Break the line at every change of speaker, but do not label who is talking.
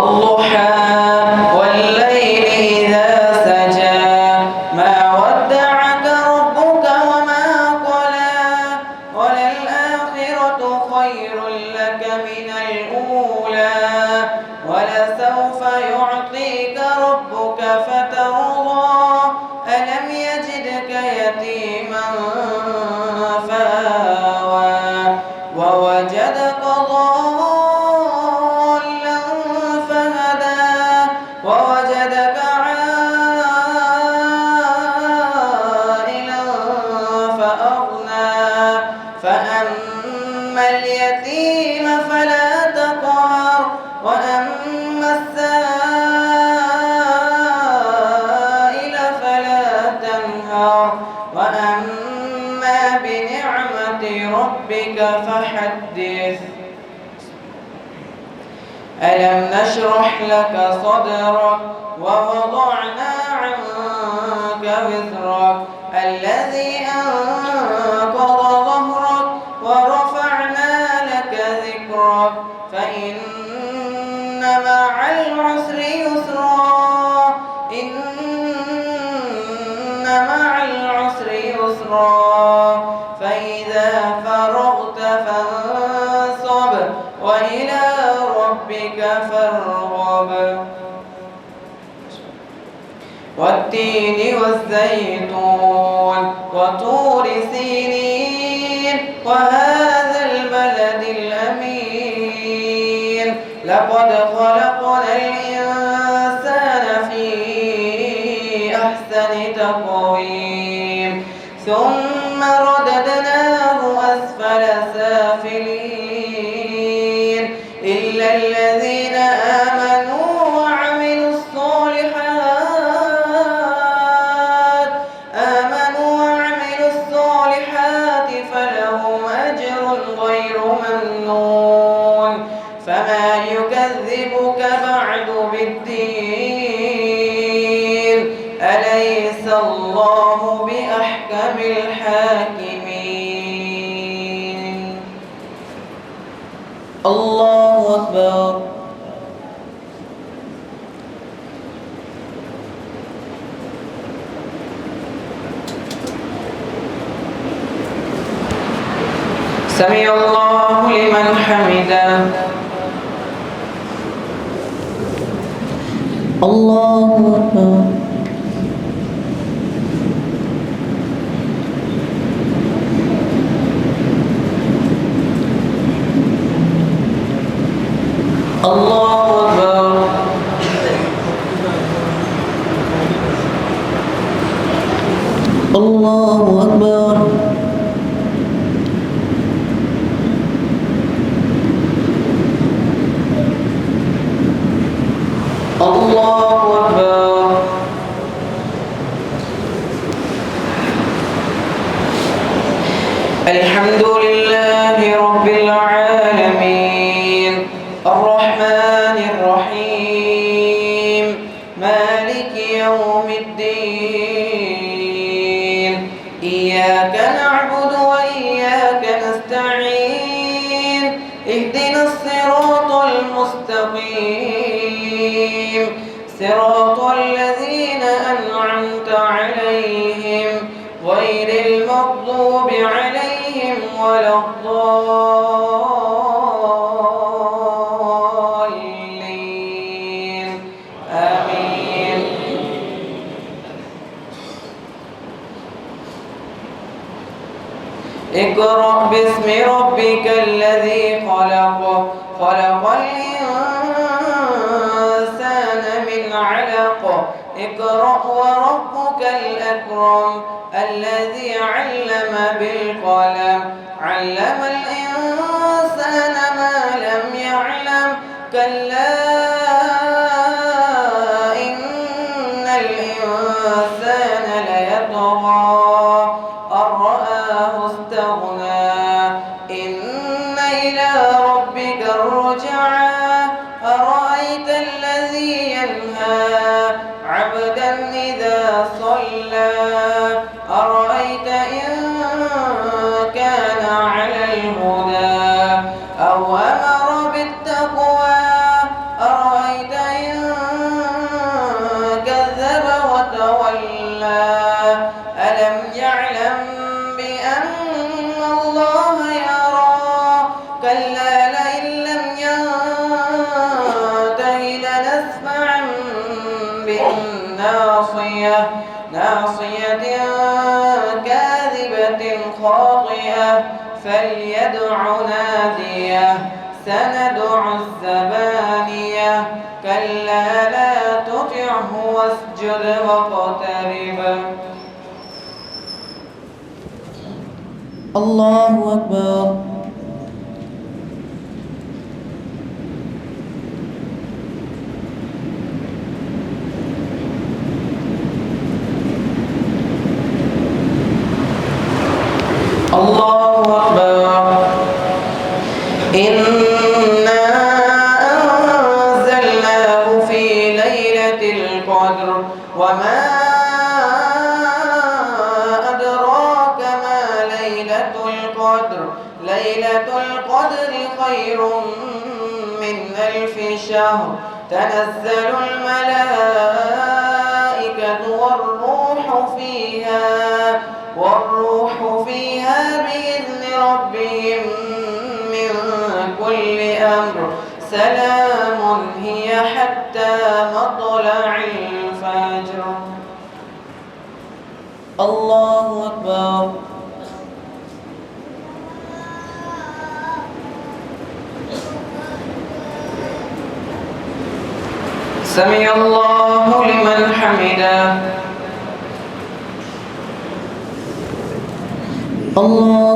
والضحى والليل إذا سجى ما ودعك ربك وما قلى وللآخرة خير لك من الأولى ولسوف يعطيك ربك فترضى ألم يجدك يتيما فآوى ووجدك ضالا فهدى ووجدك عائلا فأغنى فأما اليتيم فلا تقهر وأما السائل فلا تنهر وأما بنعمة ربك فحدث ألم نشرح لك صدرك ووضعنا عنك وزرك الذي أنقض ظهرك ورفعنا لك ذكرك فإن مع العسر يسرا إن مع العسر يسرا فإذا فرغت فانصب وإلى ربك فارغب والتين والزيتون وطور سينين وهذا البلد الأمين لقد خلقنا الإنسان في أحسن تقويم ثم رددناه أسفل سافلين إلا الذين آمنوا وعملوا الصالحات فلهم أجر غير ممنون فما يكذبك بعد بالدين أليس الله بأحكم الحاكمين الله أكبر سمع الله لمن حمده الله أكبر الله أكبر الله أكبر الله أكبر الحمد لله رب العالمين الرحمن الرحيم مالك يوم الدين إياك نعبد وإياك نستعين اهدنا الصراط المستقيم صراط الذين أنعمت عليهم غير المغضوب عليهم ولا الضالين آمين اقرأ باسم ربك الذي خلق خلق الإنسان من علق اقرأ وربك الأكرم الذي علم بالقلم علم الإنسان ما لم يعلم كلا إن الإنسان ليطغى أن رآه استغنى إن إلى ربك الرجعى أرأيت الذي ينهى عبدا إذا صلى أرأيت إن كان على الهدى أو أمر بالتقوى أرأيت ناصية كاذبة خاطئة فليدع ناديه سندع الزبانية كلا لا تطعه واسجد واقترب. الله أكبر. الله أكبر. إنا أنزلناه في ليلة القدر وما أدراك ما ليلة القدر ليلة القدر خير من 1000 شهر تنزل الملائكة والروح فيها بإذن ربهم من كل أمر سلام هي حتى مطلع الفجر. الله أكبر. سمع الله لمن حمده. الله